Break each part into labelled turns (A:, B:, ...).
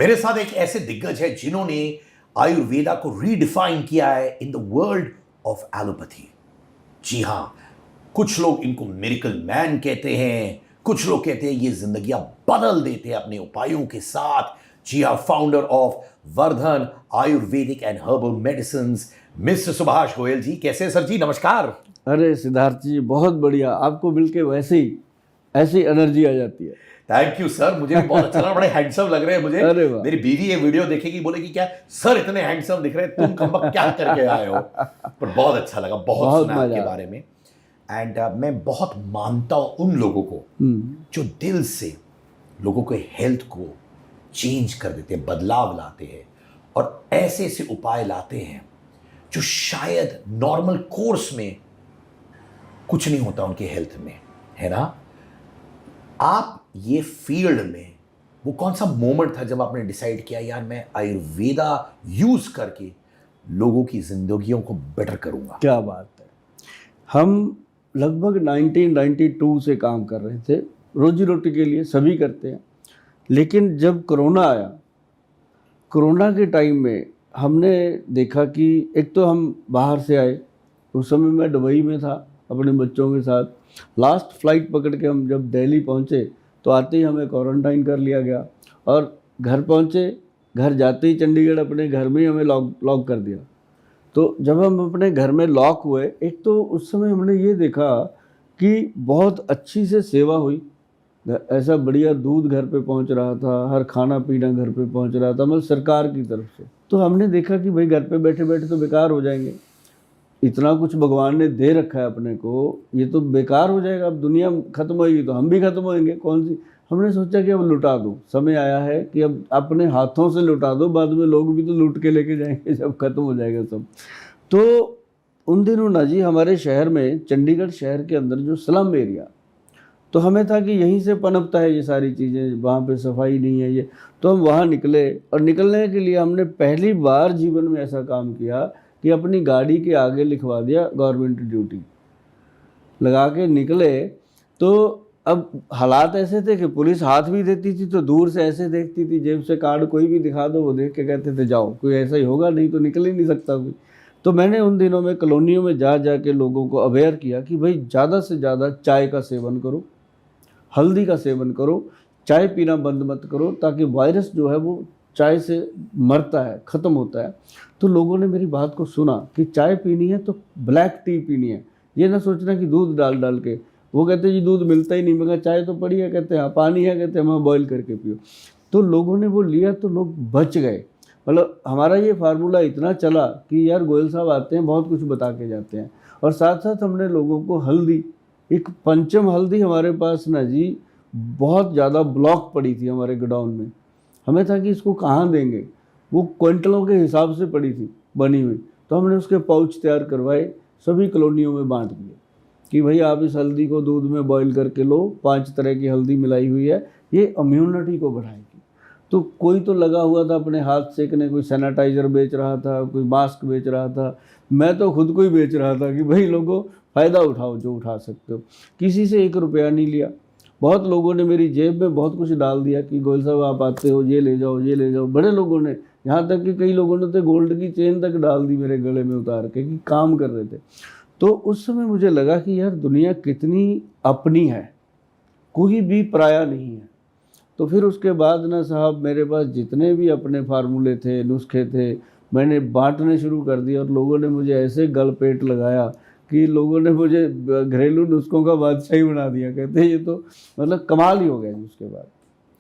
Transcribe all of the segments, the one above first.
A: मेरे साथ एक ऐसे दिग्गज है जिन्होंने आयुर्वेदा को रीडिफाइन किया है in the world of allopathy. जी हां, कुछ लोग इनको मिरेकल मैन कहते हैं, कुछ लोग कहते हैं ये जिंदगियां बदल देते हैं अपने उपायों के साथ। जी हां, founder of Vardhan Ayurvedic and herbal medicine, mister Subhash Goyal ji. कैसे हैं सर जी? नमस्कार।
B: अरे सिद्धार्थ जी, बहुत बढ़िया। आपको मिलके वैसे ही ऐसी एनर्जी आ जाती है।
A: थैंक यू सर, मुझे भी बहुत अच्छा लगा। बड़े हैंडसम लग रहे हैं मुझे।
B: अरे वाह।
A: मेरी बीवी ये वीडियो देखेगी, बोलेगी क्या सर इतने हैंडसम दिख रहे हैं, तुम कम क्या करके आए हो। पर बहुत अच्छा लगा, बहुत सुना आपके बारे में। एंड मैं बहुत मानता हूं उन लोगों को जो दिल से लोगों के हेल्थ को चेंज कर देते हैं, बदलाव लाते हैं और ऐसे ऐसे उपाय लाते हैं जो शायद नॉर्मल कोर्स में कुछ नहीं होता उनके हेल्थ में, है ना। आप ये फील्ड में वो कौन सा मोमेंट था जब आपने डिसाइड किया यार मैं आयुर्वेदा यूज करके लोगों की जिंदगियों को बेटर करूंगा?
B: क्या बात है। हम लगभग 1992 से काम कर रहे थे, रोजी रोटी के लिए सभी करते हैं। लेकिन जब कोरोना आया, कोरोना के टाइम में हमने देखा कि एक तो हम बाहर से आए, उस समय मैं दुबई में था अपने बच्चों के साथ। लास्ट फ्लाइट पकड़ के हम जब दिल्ली पहुंचे तो आते ही हमें क्वारंटाइन कर लिया गया और घर पहुंचे, घर जाते ही चंडीगढ़ अपने घर में ही हमें लॉक कर दिया। तो जब हम अपने घर में लॉक हुए, एक तो उस समय हमने ये देखा कि बहुत अच्छी से सेवा हुई। ऐसा बढ़िया दूध घर पे पहुंच रहा था, हर खाना पीना घर पे पहुंच रहा था, मतलब सरकार की तरफ से। तो हमने देखा कि भाई घर पे बैठे बैठे तो बेकार हो जाएंगे, इतना कुछ भगवान ने दे रखा है अपने को, ये तो बेकार हो जाएगा। अब दुनिया खत्म होगी तो हम भी खत्म होएंगे, कौन सी। हमने सोचा कि अब लुटा दो, समय आया है कि अब अपने हाथों से लुटा दो, बाद में लोग भी तो लूट के लेके जाएंगे जब खत्म हो जाएगा सब। तो उन दिनों ना जी हमारे शहर में, चंडीगढ़ शहर के अंदर जो स्लम एरिया, तो हमें था कि यहीं से पनपता है ये सारी चीज़ें, वहाँ पे सफाई नहीं है ये। तो हम वहाँ निकले और निकलने के लिए हमने पहली बार जीवन में ऐसा काम किया कि अपनी गाड़ी के आगे लिखवा दिया गवर्नमेंट ड्यूटी, लगा के निकले। तो अब हालात ऐसे थे कि पुलिस हाथ भी देती थी तो दूर से ऐसे देखती थी, जेब से कार्ड कोई भी दिखा दो वो देख के कहते थे जाओ, कोई ऐसा ही होगा, नहीं तो निकल ही नहीं सकता कोई। तो मैंने उन दिनों में कॉलोनियों में जा के लोगों को अवेयर किया कि भाई ज़्यादा से ज़्यादा चाय का सेवन करो, हल्दी का सेवन करो, चाय पीना बंद मत करो, ताकि वायरस जो है वो चाय से मरता है, ख़त्म होता है। तो लोगों ने मेरी बात को सुना कि चाय पीनी है तो ब्लैक टी पीनी है, ये ना सोचना कि दूध डाल के। वो कहते जी दूध मिलता ही नहीं। मैं कहा चाय तो पड़ी है, कहते हैं हाँ। पानी है, कहते हैं हाँ बॉयल करके पियो। तो लोगों ने वो लिया तो लोग बच गए। मतलब हमारा ये फार्मूला इतना चला कि यार गोयल साहब आते हैं, बहुत कुछ बता के जाते हैं। और साथ साथ हमने लोगों को हल्दी, एक पंचम हल्दी हमारे पास ना जी बहुत ज़्यादा ब्लॉक पड़ी थी हमारे गोडाउन में। हमें था कि इसको कहाँ देंगे, वो क्विंटलों के हिसाब से पड़ी थी बनी हुई। तो हमने उसके पाउच तैयार करवाए, सभी कॉलोनियों में बांट दिए कि भाई आप इस हल्दी को दूध में बॉईल करके लो, 5 तरह की हल्दी मिलाई हुई है, ये इम्यूनिटी को बढ़ाएगी। तो कोई तो लगा हुआ था अपने हाथ सेकने, कोई सैनिटाइज़र बेच रहा था, कोई मास्क बेच रहा था, मैं तो खुद को ही बेच रहा था कि भाई लोगों फ़ायदा उठाओ जो उठा सकते हो। किसी से 1 रुपया नहीं लिया। बहुत लोगों ने मेरी जेब में बहुत कुछ डाल दिया कि गोयल साहब आप आते हो, ये ले जाओ, ये ले जाओ। बड़े लोगों ने, यहाँ तक कि कई लोगों ने तो गोल्ड की चेन तक डाल दी मेरे गले में उतार के कि काम कर रहे थे। तो उस समय मुझे लगा कि यार दुनिया कितनी अपनी है, कोई भी पराया नहीं है। तो फिर उसके बाद ना साहब मेरे पास जितने भी अपने फार्मूले थे, नुस्खे थे, मैंने बांटने शुरू कर दिया और लोगों ने मुझे ऐसे गल पेट लगाया कि लोगों ने मुझे घरेलू नुस्खों का बादशाह ही बना दिया। कहते हैं ये तो मतलब कमाल ही हो गया जी। उसके बाद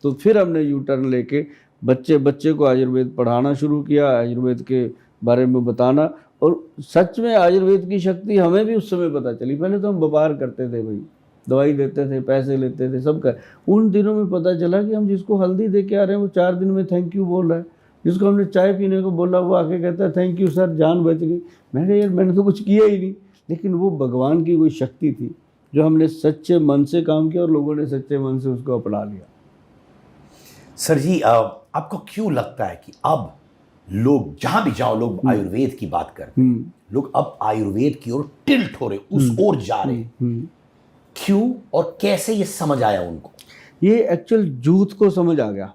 B: तो फिर हमने यू टर्न लेके बच्चे को आयुर्वेद पढ़ाना शुरू किया, आयुर्वेद के बारे में बताना। और सच में आयुर्वेद की शक्ति हमें भी उस समय पता चली। पहले तो हम व्यापार करते थे भाई, दवाई देते थे, पैसे लेते थे, सब कर। उन दिनों में पता चला कि हम जिसको हल्दी दे के आ रहे हैं वो 4 दिन में थैंक यू बोल रहा है। जिसको हमने चाय पीने को बोला वो आके कहता है थैंक यू सर, जान बच गई। मैंने कहा यार मैंने तो कुछ किया ही नहीं। लेकिन वो भगवान की कोई शक्ति थी जो हमने सच्चे मन से काम किया और लोगों ने सच्चे मन से उसको अपना लिया।
A: सर जी आपको क्यों लगता है कि अब लोग जहां भी जाओ लोग आयुर्वेद की बात करते हैं, लोग अब आयुर्वेद की ओर टिल्ट हो रहे, उस ओर जा रहे? क्यों और कैसे ये समझ आया उनको?
B: ये एक्चुअल जूथ को समझ आ गया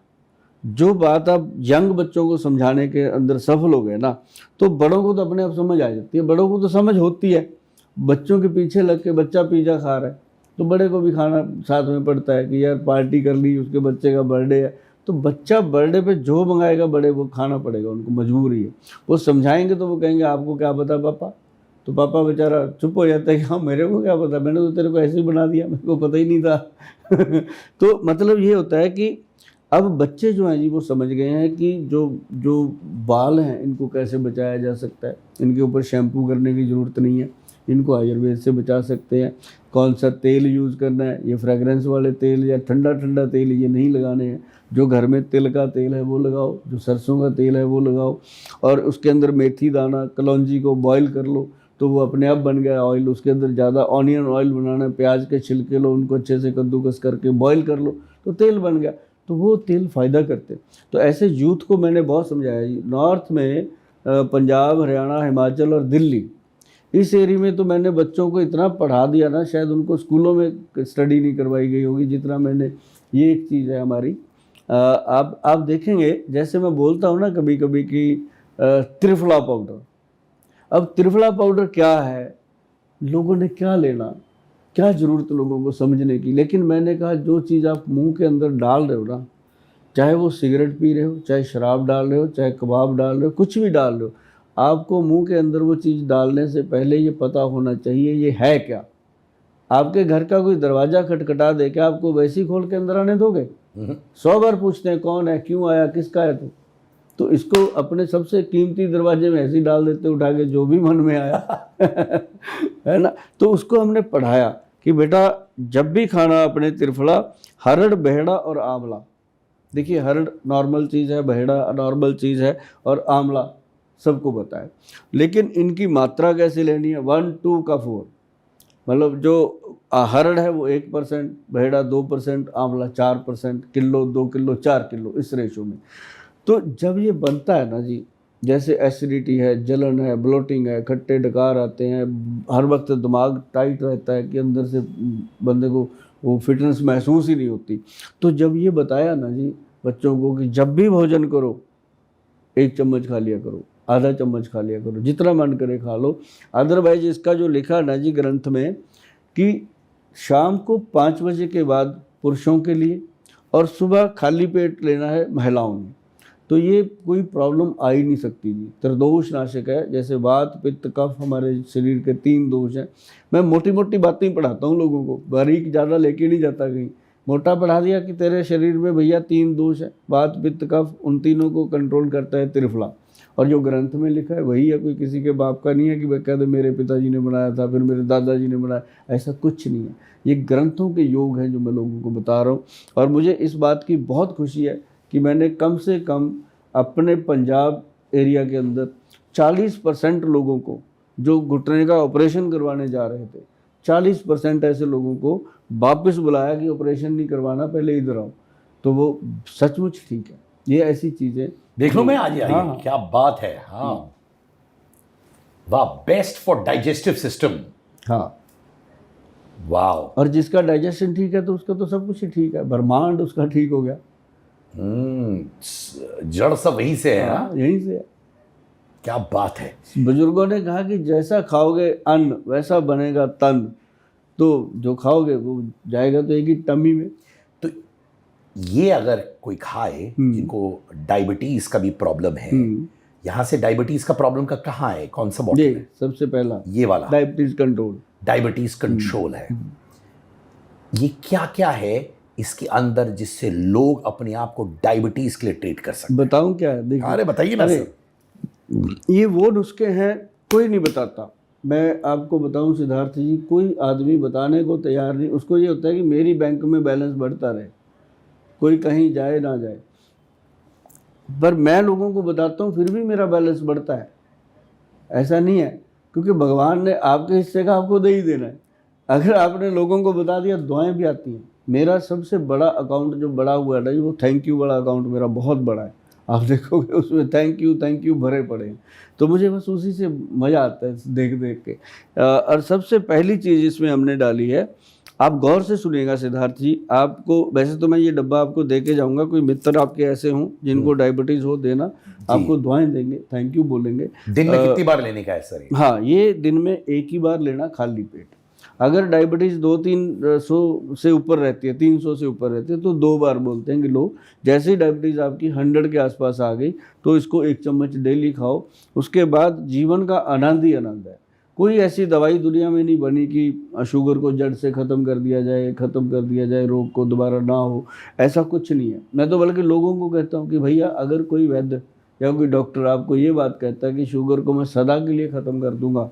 B: जो बात आप यंग बच्चों को समझाने के अंदर सफल हो गए ना, तो बड़ों को तो अपने आप समझ आ जाती है। बड़ों को तो समझ होती है, बच्चों के पीछे लग के बच्चा पिज़्ज़ा खा रहा है तो बड़े को भी खाना साथ में पड़ता है कि यार पार्टी कर ली, उसके बच्चे का बर्थडे है, तो बच्चा बर्थडे पे जो मंगाएगा बड़े वो खाना पड़ेगा, उनको मजबूरी है। वो समझाएंगे तो वो कहेंगे आपको क्या पता पापा, तो पापा बेचारा चुप हो जाता है कि हाँ मेरे को क्या पता, मैंने तो तेरे को ऐसे ही बना दिया, मेरे को पता ही नहीं था। तो मतलब ये होता है कि अब बच्चे जो हैं जी वो समझ गए हैं कि जो बाल हैं इनको कैसे बचाया जा सकता है, इनके ऊपर शैम्पू करने की ज़रूरत नहीं है, इनको आयुर्वेद से बचा सकते हैं। कौन सा तेल यूज़ करना है, ये फ्रेगरेंस वाले तेल या ठंडा ठंडा तेल ये नहीं लगाने हैं, जो घर में तिल का तेल है वो लगाओ, जो सरसों का तेल है वो लगाओ, और उसके अंदर मेथी दाना कलौंजी को बॉईल कर लो तो वो अपने आप बन गया ऑयल। उसके अंदर ज़्यादा ऑनियन ऑयल बनाना है, प्याज के छिलके लो, उनको अच्छे से कद्दूकस करके बॉईल कर लो तो तेल बन गया, तो वो तेल फ़ायदा करते। तो ऐसे यूथ को मैंने बहुत समझाया जी। नॉर्थ में पंजाब, हरियाणा, हिमाचल और दिल्ली, इस एरिया में तो मैंने बच्चों को इतना पढ़ा दिया ना, शायद उनको स्कूलों में स्टडी नहीं करवाई गई होगी जितना मैंने। ये एक चीज़ है हमारी। आप देखेंगे, जैसे मैं बोलता हूँ ना कभी कभी कि त्रिफला पाउडर, अब त्रिफला पाउडर क्या है, लोगों ने क्या लेना, क्या ज़रूरत लोगों को समझने की। लेकिन मैंने कहा जो चीज़ आप मुंह के अंदर डाल रहे हो ना, चाहे वो सिगरेट पी रहे हो, चाहे शराब डाल रहे हो, चाहे कबाब डाल रहे हो, कुछ भी डाल रहे हो, आपको मुंह के अंदर वो चीज़ डालने से पहले ये पता होना चाहिए ये है क्या। आपके घर का कोई दरवाज़ा खटखटा दे, क्या आपको वैसे ही खोल के अंदर आने दोगे? 100 बार पूछते हैं कौन है, क्यों आया, किसका है तू। तो इसको अपने सबसे कीमती दरवाजे में ऐसे ही डाल देते उठा के, जो भी मन में आया। है ना। तो उसको हमने पढ़ाया कि बेटा जब भी खाना अपने त्रिफला, हरड़, बहेड़ा और आंवला। देखिए हरड़ नॉर्मल चीज़ है, बहेड़ा नॉर्मल चीज़ है, और आंवला सबको बताए, लेकिन इनकी मात्रा कैसे लेनी है, 1 2 का 4। मतलब जो हरड़ है वो 1%, बहेड़ा 2%, आंवला 4%, किलो 2 किलो 4 किलो, इस रेशो में। तो जब ये बनता है ना जी, जैसे एसिडिटी है, जलन है, ब्लोटिंग है, खट्टे डकार आते हैं, हर वक्त दिमाग टाइट रहता है कि अंदर से बंदे को वो फिटनेस महसूस ही नहीं होती, तो जब ये बताया ना जी बच्चों को कि जब भी भोजन करो 1 चम्मच खा लिया करो, आधा चम्मच खा लिया करो, जितना मन करे खा लो। अदरवाइज इसका जो लिखा ना जी ग्रंथ में कि शाम को 5 बजे के बाद पुरुषों के लिए और सुबह खाली पेट लेना है महिलाओं ने, तो ये कोई प्रॉब्लम आ ही नहीं सकती जी। त्रिदोष नाशक है, जैसे वात, पित्त, कफ, हमारे शरीर के 3 दोष हैं। मैं मोटी मोटी बातें ही पढ़ाता हूँ लोगों को, बारीक ज़्यादा लेके नहीं जाता कहीं। मोटा पढ़ा दिया कि तेरे शरीर में भैया 3 दोष है, वात, पित्त, कफ, उन तीनों को कंट्रोल करता है त्रिफला। और जो ग्रंथ में लिखा है वही है, कोई किसी के बाप का नहीं है कि वह कहते मेरे पिताजी ने बनाया था, फिर मेरे दादाजी ने बनाया, ऐसा कुछ नहीं है। ये ग्रंथों के योग हैं जो मैं लोगों को बता रहा हूँ। और मुझे इस बात की बहुत खुशी है कि मैंने कम से कम अपने पंजाब एरिया के अंदर 40% लोगों को, जो घुटने का ऑपरेशन करवाने जा रहे थे, 40% ऐसे लोगों को वापस बुलाया कि ऑपरेशन नहीं करवाना, पहले इधर आओ। तो वो सचमुच ठीक है। ये ऐसी चीज़ें
A: देख लो मैं आज आई।
B: हाँ।
A: क्या बात है। हाँ वाह, बेस्ट फॉर डाइजेस्टिव सिस्टम।
B: हाँ
A: वाह।
B: और जिसका डाइजेशन ठीक है तो उसका तो सब कुछ ही ठीक है, ब्रह्मांड उसका ठीक हो गया।
A: जड़ सब वहीं से है।
B: हाँ, यहीं से है।
A: क्या बात है।
B: बुजुर्गों ने कहा कि जैसा खाओगे अन्न वैसा बनेगा तन, तो जो खाओगे वो जाएगा तो एक ही टमी में।
A: तो ये अगर कोई खाए जिनको डायबिटीज का भी प्रॉब्लम है, यहाँ से डायबिटीज का प्रॉब्लम का कहाँ है, कौन सा बॉटल है?
B: सबसे पहला
A: ये वाला
B: डायबिटीज कंट्रोल।
A: डायबिटीज कंट्रोल है। ये क्या क्या है इसके अंदर जिससे लोग अपने आप को डायबिटीज के लिए ट्रीट कर सकते?
B: बताऊं क्या है? देखिए,
A: अरे बताइए ना सर।
B: ये वो नुस्खे हैं, कोई नहीं बताता। मैं आपको बताऊं सिद्धार्थ जी, कोई आदमी बताने को तैयार नहीं। उसको ये होता है कि मेरी बैंक में बैलेंस बढ़ता रहे, कोई कहीं जाए ना जाए। पर मैं लोगों को बताता हूँ फिर भी मेरा बैलेंस बढ़ता है। ऐसा नहीं है, क्योंकि भगवान ने आपके हिस्से का आपको दे ही देना है। अगर आपने लोगों को बता दिया, दुआएं भी आती हैं। मेरा सबसे बड़ा अकाउंट जो बड़ा हुआ है ना, वो थैंक यू वाला अकाउंट मेरा बहुत बड़ा है। आप देखोगे उसमें थैंक यू भरे पड़े हैं। तो मुझे बस उसी से मज़ा आता है देख देख के। और सबसे पहली चीज़ इसमें हमने डाली है आप गौर से सुनिएगा सिद्धार्थ जी, आपको वैसे तो मैं ये डब्बा आपको दे के जाऊंगा, कोई मित्र आपके ऐसे हों जिनको डायबिटीज हो देना, आपको दुआएं देंगे, थैंक यू बोलेंगे।
A: दिन में कितनी बार लेने का है सर?
B: हाँ, ये दिन में एक ही बार लेना खाली पेट। अगर डायबिटीज 200-300 से ऊपर रहती है, 300 से ऊपर रहती है, तो 2 बार बोलते हैं कि लो, जैसे ही डायबिटीज आपकी 100 के आसपास आ गई तो इसको 1 चम्मच डेली खाओ। उसके बाद जीवन का आनंद ही आनंद है। कोई ऐसी दवाई दुनिया में नहीं बनी कि शुगर को जड़ से ख़त्म कर दिया जाए, रोग को दोबारा ना हो, ऐसा कुछ नहीं है। मैं तो बल्कि लोगों को कहता हूँ कि भैया, अगर कोई वैद्य या कोई डॉक्टर आपको ये बात कहता है कि शुगर को मैं सदा के लिए ख़त्म कर दूंगा,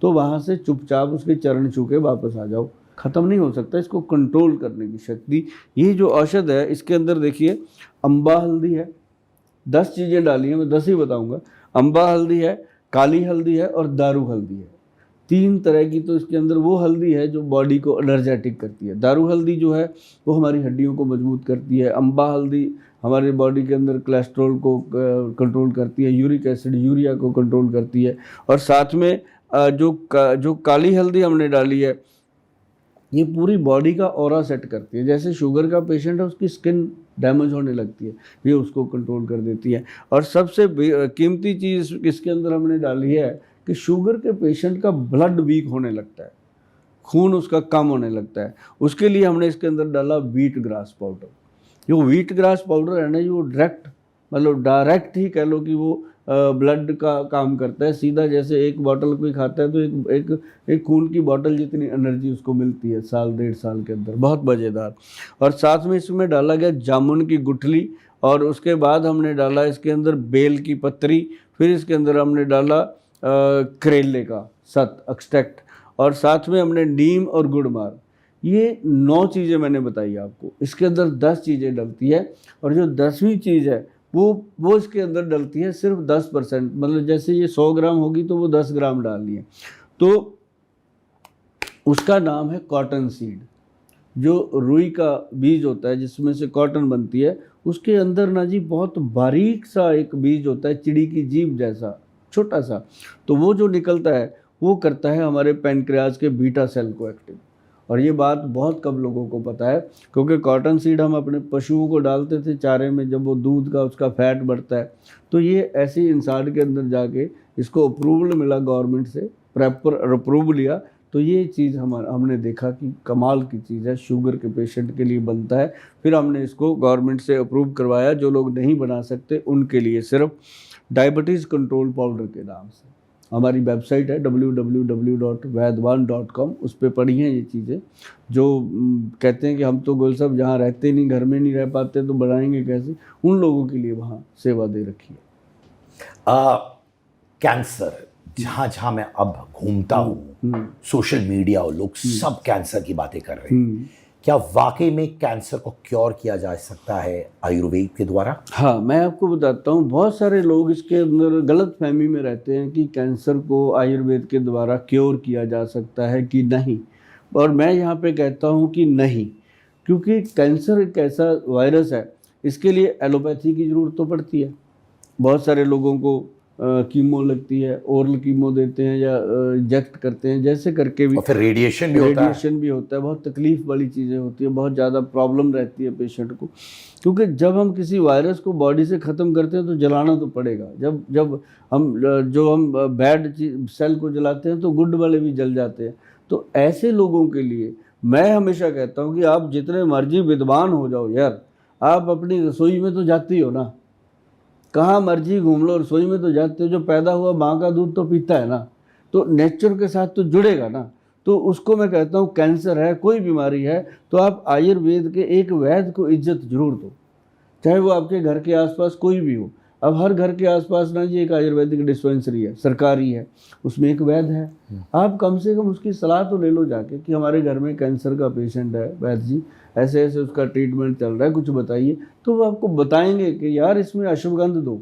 B: तो वहाँ से चुपचाप उसके चरण छू के वापस आ जाओ। ख़त्म नहीं हो सकता, इसको कंट्रोल करने की शक्ति, ये जो औषध है इसके अंदर देखिए, अम्बा हल्दी है, 10 चीज़ें डाली हैं, मैं 10 ही बताऊँगा। अम्बा हल्दी है, काली हल्दी है और दारू हल्दी है, 3 तरह की। तो इसके अंदर वो हल्दी है जो बॉडी को एनर्जेटिक करती है। दारू हल्दी जो है वो हमारी हड्डियों को मजबूत करती है। अम्बा हल्दी हमारे बॉडी के अंदर कोलेस्ट्रॉल को कंट्रोल करती है, यूरिक एसिड यूरिया को कंट्रोल करती है। और साथ में जो काली हल्दी हमने डाली है, ये पूरी बॉडी का ऑरा सेट करती है। जैसे शुगर का पेशेंट है, उसकी स्किन डैमेज होने लगती है, ये उसको कंट्रोल कर देती है। और सबसे कीमती चीज़ इसके अंदर हमने डाली है कि शुगर के पेशेंट का ब्लड वीक होने लगता है, खून उसका कम होने लगता है। उसके लिए हमने इसके अंदर डाला व्हीट ग्रास पाउडर। जो व्हीट ग्रास पाउडर है ना, जो डायरेक्ट ही कह लो कि वो ब्लड का काम करता है सीधा। जैसे एक बॉटल कोई खाता है तो एक खून की बॉटल जितनी एनर्जी उसको मिलती है 1.5 साल के अंदर, बहुत मज़ेदार। और साथ में इसमें डाला गया जामुन की गुठली, और उसके बाद हमने डाला इसके अंदर बेल की पत्री, फिर इसके अंदर हमने डाला करेले का सत एक्सट्रैक्ट, और साथ में हमने नीम और गुड़मार। ये 9 चीज़ें मैंने बताई आपको। इसके अंदर 10 चीज़ें डलती है, और जो 10वीं चीज़ है वो इसके अंदर डलती है सिर्फ 10%। मतलब जैसे ये 100 ग्राम होगी तो वो 10 ग्राम डालनी है। तो उसका नाम है कॉटन सीड। जो रुई का बीज होता है जिसमें से कॉटन बनती है, उसके अंदर ना जी बहुत बारीक सा एक बीज होता है, चिड़ी की जीभ जैसा छोटा सा। तो वो जो निकलता है वो करता है हमारे पैनक्रियाज के बीटा सेल को एक्टिव। और ये बात बहुत कम लोगों को पता है, क्योंकि कॉटन सीड हम अपने पशुओं को डालते थे चारे में, जब वो दूध का उसका फैट बढ़ता है। तो ये ऐसे इंसान के अंदर जाके इसको अप्रूवल मिला गवर्नमेंट से, प्रॉपर अप्रूवल लिया, तो ये चीज़ हमने देखा कि कमाल की चीज़ है, शुगर के पेशेंट के लिए बनता है। फिर हमने इसको गवर्नमेंट से अप्रूव करवाया। जो लोग नहीं बना सकते उनके लिए सिर्फ डायबिटीज़ कंट्रोल पाउडर के नाम से हमारी वेबसाइट है www.vaidwan.com, उस पर पढ़ी हैं ये चीज़ें। जो कहते हैं कि हम तो गोल साहब जहाँ रहते नहीं, घर में नहीं रह पाते, तो बनाएंगे कैसे, उन लोगों के लिए वहाँ सेवा दे रखी है।
A: कैंसर, जहाँ जहाँ मैं अब घूमता हूँ, सोशल मीडिया और लोग सब कैंसर की बातें कर रहे हैं। क्या वाकई में कैंसर को क्योर किया जा सकता है आयुर्वेद के द्वारा?
B: हाँ, मैं आपको बताता हूँ, बहुत सारे लोग इसके अंदर गलत फहमी में रहते हैं कि कैंसर को आयुर्वेद के द्वारा क्योर किया जा सकता है कि नहीं। और मैं यहाँ पे कहता हूँ कि नहीं, क्योंकि कैंसर एक ऐसा वायरस है, इसके लिए एलोपैथी की ज़रूरत तो पड़ती है। बहुत सारे लोगों को कीमो लगती है, ओरल कीमो देते हैं या इंजेक्ट करते हैं, जैसे करके भी।
A: और फिर रेडिएशन भी
B: होता है। बहुत तकलीफ वाली चीज़ें होती है, बहुत ज़्यादा प्रॉब्लम रहती है पेशेंट को, क्योंकि जब हम किसी वायरस को बॉडी से ख़त्म करते हैं तो जलाना तो पड़ेगा। जब हम बैड सेल को जलाते हैं तो गुड वाले भी जल जाते हैं। तो ऐसे लोगों के लिए मैं हमेशा कहता हूँ कि आप जितने मर्जी विद्वान हो जाओ यार, आप अपनी रसोई में तो जाती हो ना, कहाँ मर्जी घूम लो, रसोई में तो जाते हो। जो पैदा हुआ माँ का दूध तो पीता है ना, तो नेचर के साथ तो जुड़ेगा ना। तो उसको मैं कहता हूँ, कैंसर है, कोई बीमारी है, तो आप आयुर्वेद के एक वैद्य को इज्जत जरूर दो, चाहे वो आपके घर के आसपास कोई भी हो। अब हर घर के आसपास ना जी एक आयुर्वेदिक डिस्पेंसरी है, सरकारी है, उसमें एक वैद्य है। आप कम से कम उसकी सलाह तो ले लो जाके कि हमारे घर में कैंसर का पेशेंट है वैद्य जी, ऐसे ऐसे उसका ट्रीटमेंट चल रहा है, कुछ बताइए। तो वो आपको बताएंगे कि यार इसमें अश्वगंध दो,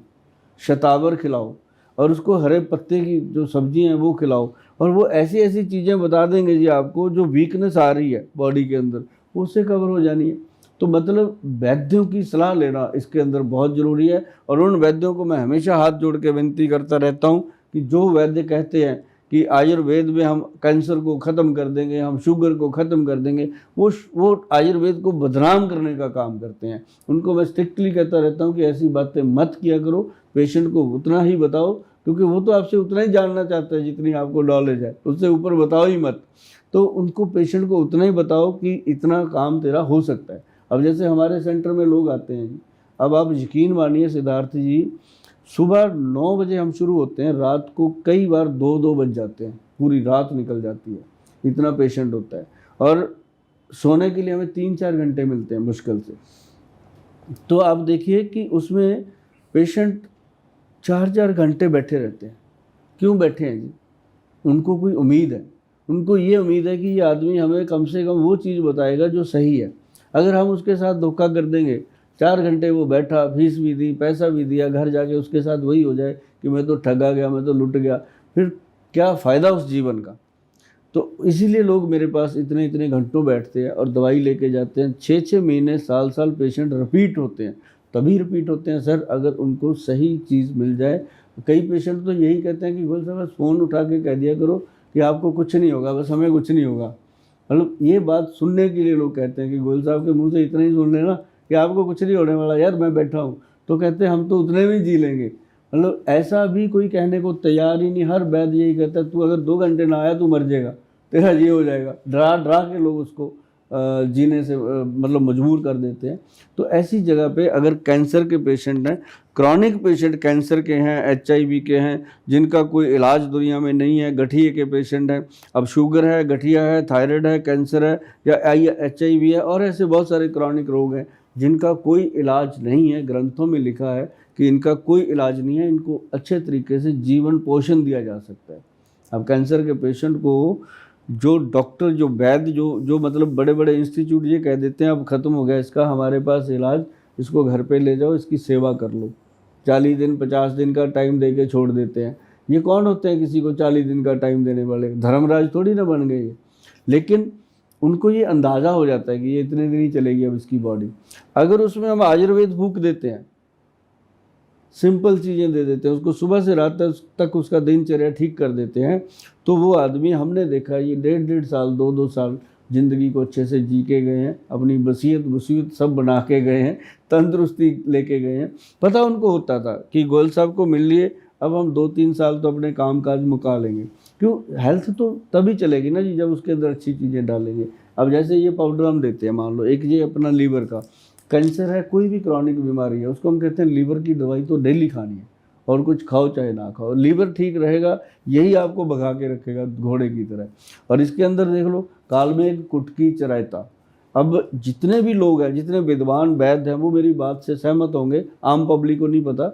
B: शतावर खिलाओ, और उसको हरे पत्ते की जो सब्जी हैं वो खिलाओ। और वो ऐसी ऐसी चीज़ें बता देंगे जी आपको, जो वीकनेस आ रही है बॉडी के अंदर, वो उससे कवर हो जानी है। तो मतलब वैद्यों की सलाह लेना इसके अंदर बहुत ज़रूरी है। और उन वैद्यों को मैं हमेशा हाथ जोड़ के विनती करता रहता हूँ कि जो वैद्य कहते हैं कि आयुर्वेद में हम कैंसर को ख़त्म कर देंगे, हम शुगर को ख़त्म कर देंगे, वो आयुर्वेद को बदनाम करने का काम करते हैं। उनको मैं स्ट्रिक्टली कहता रहता हूँ कि ऐसी बातें मत किया करो, पेशेंट को उतना ही बताओ, क्योंकि वो तो आपसे उतना ही जानना चाहता है जितनी आपको नॉलेज है, उससे ऊपर बताओ ही मत। तो उनको पेशेंट को उतना ही बताओ कि इतना काम तेरा हो सकता है। अब जैसे हमारे सेंटर में लोग आते हैं, अब आप यकीन मानिए सिद्धार्थ जी, सुबह 9 बजे हम शुरू होते हैं, रात को कई बार 2-2 बज जाते हैं, पूरी रात निकल जाती है, इतना पेशेंट होता है। और सोने के लिए हमें 3-4 घंटे मिलते हैं मुश्किल से। तो आप देखिए कि उसमें पेशेंट 4-4 घंटे बैठे रहते हैं। क्यों बैठे हैं जी? उनको कोई उम्मीद है, उनको ये उम्मीद है कि ये आदमी हमें कम से कम वो चीज़ बताएगा जो सही है। अगर हम उसके साथ धोखा कर देंगे, 4 घंटे वो बैठा, फीस भी दी, पैसा भी दिया, घर जाके उसके साथ वही हो जाए कि मैं तो ठगा गया, मैं तो लुट गया, फिर क्या फ़ायदा उस जीवन का। तो इसीलिए लोग मेरे पास इतने इतने घंटों बैठते हैं और दवाई लेके जाते हैं। 6-6 महीने, साल पेशेंट रिपीट होते हैं। तभी रिपीट होते हैं सर अगर उनको सही चीज़ मिल जाए। कई पेशेंट तो यही कहते हैं कि गोयल साहब बस फ़ोन उठा के कह दिया करो कि आपको कुछ नहीं होगा, बस हमें कुछ नहीं होगा। मतलब ये बात सुनने के लिए लोग कहते हैं कि गोयल साहब के मुंह से इतना ही सुन लेना कि आपको कुछ नहीं होने वाला, यार मैं बैठा हूँ, तो कहते हैं हम तो उतने में जी लेंगे। मतलब ऐसा भी कोई कहने को तैयार ही नहीं। हर वैद्य यही कहता है, तू अगर 2 घंटे ना आया तू मर जाएगा, तेरा ये हो जाएगा। डरा के लोग उसको जीने से मतलब मजबूर कर देते हैं। तो ऐसी जगह पे अगर कैंसर के पेशेंट हैं, क्रॉनिक पेशेंट कैंसर के हैं, HIV के हैं, जिनका कोई इलाज दुनिया में नहीं है, गठिए के पेशेंट हैं, अब शुगर है, गठिया है, थायराइड है, कैंसर है या HIV है, और ऐसे बहुत सारे क्रॉनिक रोग हैं जिनका कोई इलाज नहीं है। ग्रंथों में लिखा है कि इनका कोई इलाज नहीं है, इनको अच्छे तरीके से जीवन पोषण दिया जा सकता है। अब कैंसर के पेशेंट को जो डॉक्टर, जो वैद्य, जो मतलब बड़े बड़े इंस्टीट्यूट ये कह देते हैं अब ख़त्म हो गया इसका, हमारे पास इलाज, इसको घर पे ले जाओ, इसकी सेवा कर लो, 40 दिन 50 दिन का टाइम दे के छोड़ देते हैं। ये कौन होते हैं किसी को 40 दिन का टाइम देने वाले? धर्मराज थोड़ी ना बन गए ये। लेकिन उनको ये अंदाज़ा हो जाता है कि ये इतने दिन ही चलेगी अब इसकी बॉडी। अगर उसमें हम आयुर्वेद फूंक देते हैं, सिंपल चीज़ें दे देते हैं उसको, सुबह से रात तक उसका दिनचर्या ठीक कर देते हैं, तो वो आदमी, हमने देखा ये 1.5 साल 2-2 साल ज़िंदगी को अच्छे से जी के गए हैं, अपनी वसीयत सब बना के गए हैं, तंदुरुस्ती लेके गए हैं। पता उनको होता था कि गोयल साहब को मिल लिए, अब हम 2-3 साल तो अपने काम काज मुका लेंगे। क्यों? हेल्थ तो तभी चलेगी ना जी जब उसके अंदर अच्छी चीज़ें डालेंगे। अब जैसे ये पाउडर हम देते हैं, मान लो एक ये अपना लीवर का कैंसर है, कोई भी क्रॉनिक बीमारी है, उसको हम कहते हैं लीवर की दवाई तो डेली खानी है, और कुछ खाओ चाहे ना खाओ, लीवर ठीक रहेगा, यही आपको भगा के रखेगा घोड़े की तरह। और इसके अंदर देख लो, कालमेघ, कुटकी, चरायता। अब जितने भी लोग हैं, जितने विद्वान वैद्य हैं, वो मेरी बात से सहमत होंगे, आम पब्लिक को नहीं पता।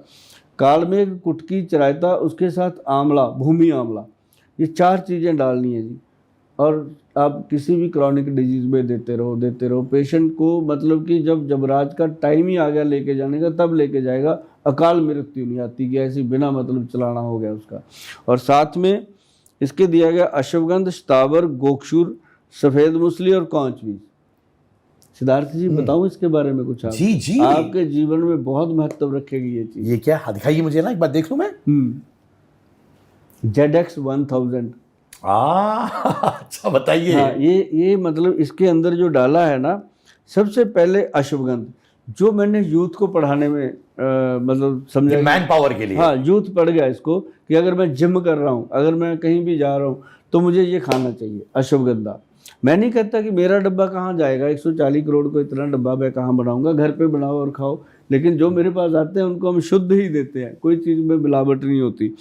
B: कालमेघ, कुटकी, चरायता, उसके साथ आंवला, भूमि आंवला, ये 4 चीज़ें डालनी है जी। और आप किसी भी क्रॉनिक डिजीज़ में देते रहो पेशेंट को, मतलब कि जब जबराज का टाइम ही आ गया लेके जाने का, तब लेके जाएगा। अकाल मृत्यु नहीं आती कि ऐसी बिना मतलब चलाना हो गया उसका। और साथ में इसके दिया गया अश्वगंध, शतावर, गोक्षुर, सफ़ेद मूसली और कौंच बीज। सिद्धार्थ जी बताऊं इसके बारे में कुछ? आप
A: जी
B: आपके जीवन में बहुत महत्व रखेगी ये चीज़।
A: ये क्या? दिखाइए मुझे ना, एक बार देख लूं मैं।
B: ZX 1000।
A: अच्छा बताइए।
B: हाँ, ये मतलब इसके अंदर जो डाला है ना, सबसे पहले अश्वगंध, जो मैंने यूथ को पढ़ाने में मतलब समझा,
A: मैन पावर के लिए।
B: हाँ, यूथ पढ़ गया इसको कि अगर मैं जिम कर रहा हूँ, अगर मैं कहीं भी जा रहा हूँ, तो मुझे ये खाना चाहिए, अश्वगंधा। मैं नहीं कहता कि मेरा डब्बा कहाँ जाएगा, 140 करोड़ को इतना डब्बा मैं कहाँ बनाऊंगा, घर पे बनाओ और खाओ। लेकिन जो मेरे पास आते हैं उनको हम शुद्ध ही देते हैं, कोई चीज़ में मिलावट नहीं होती।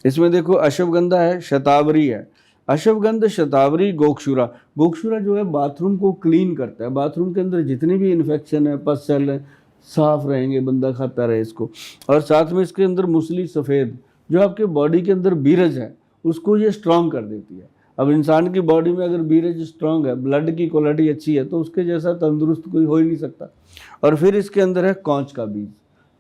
B: इसमें देखो अश्वगंधा है, शतावरी है, अश्वगंध, शतावरी, गोक्षुरा। गोक्षुरा जो है बाथरूम को क्लीन करता है, बाथरूम के अंदर जितनी भी इन्फेक्शन है, पस सेल है, साफ रहेंगे, बंदा खाता रहे इसको। और साथ में इसके अंदर मूसली सफ़ेद, जो आपके बॉडी के अंदर बीरज है उसको ये स्ट्रॉन्ग कर देती है। अब इंसान की बॉडी में अगर बीरज स्ट्रॉन्ग है, ब्लड की क्वालिटी अच्छी है, तो उसके जैसा तंदुरुस्त कोई हो ही नहीं सकता। और फिर इसके अंदर है कौंच का बीज,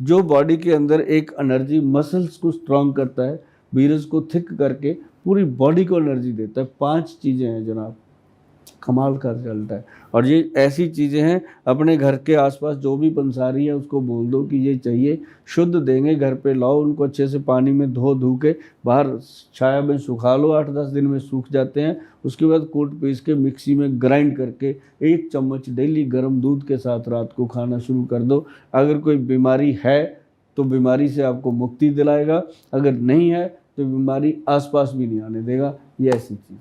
B: जो बॉडी के अंदर एक एनर्जी, मसल्स को स्ट्रॉन्ग करता है, बीरज को थिक करके पूरी बॉडी को एनर्जी देता है। 5 चीज़ें हैं जनाब। कमाल का चलता है। और ये ऐसी चीज़ें हैं, अपने घर के आसपास जो भी पंसारी है उसको बोल दो कि ये चाहिए, शुद्ध देंगे, घर पे लाओ, उनको अच्छे से पानी में धो के बाहर छाया में सुखा लो, 8-10 दिन में सूख जाते हैं। उसके बाद कूट पीस के मिक्सी में ग्राइंड करके 1 चम्मच डेली गर्म दूध के साथ रात को खाना शुरू कर दो। अगर कोई बीमारी है तो बीमारी से आपको मुक्ति दिलाएगा, अगर नहीं है तो बीमारी आसपास भी नहीं आने देगा। ये ऐसी चीज़।